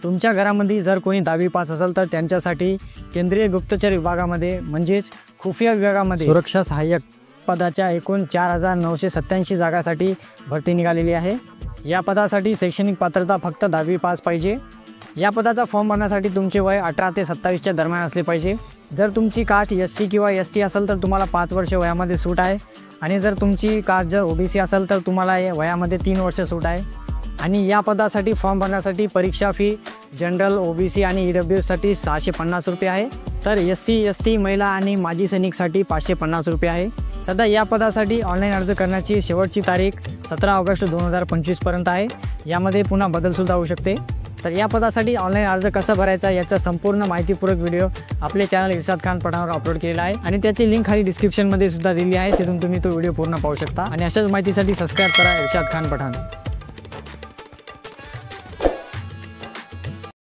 तुमच्या घरामध्ये जर कोणी 10वी पास असेल तर त्यांच्यासाठी केंद्रीय गुप्तचर विभागामध्ये म्हणजेच खुफिया विभागामध्ये सुरक्षा सहाय्यक पदाच्या एकूण 4987 जागासाठी भरती निघालेली आहे। या पदासाठी शैक्षणिक पात्रता फक्त 10वी पास पाहिजे। या पदाचा फॉर्म भरण्यासाठी तुमचे वय 18 ते 27च्या दरम्यान असले पाहिजे। जर तुमची कास्ट SC किंवा ST असेल तर तुम्हाला 5 वर्ष वयामध्ये सूट आहे आणि जर तुमची कास्ट जर OBC असेल तर तुम्हाला वयामध्ये 3 वर्ष सूट आहे। आणि या पदासाठी फॉर्म भरण्यासाठी परीक्षा फी जनरल OBC आणि EWS साठी 650 रुपये आहे, तर SC ST महिला आणि माजी सैनिकसाठी 550 रुपये आहे। सध्या या पदासाठी ऑनलाईन अर्ज करण्याची शेवटची तारीख 17 ऑगस्ट 2025 पर्यंत आहे। यामध्ये पुन्हा बदलसुद्धा होऊ शकते। तर या पदासाठी ऑनलाईन अर्ज कसा भरायचा याचा संपूर्ण माहितीपूर्वक व्हिडिओ आपले चॅनल इर्शाद खान पठाणवर अपलोड केलेला आहे आणि त्याची लिंक खाली डिस्क्रिप्शनमध्ये सुद्धा दिली आहे, तिथून तुम्ही तो व्हिडिओ पूर्ण पाहू शकता। आणि अशाच माहितीसाठी सबस्क्राईब करा इर्शाद खान पठाण।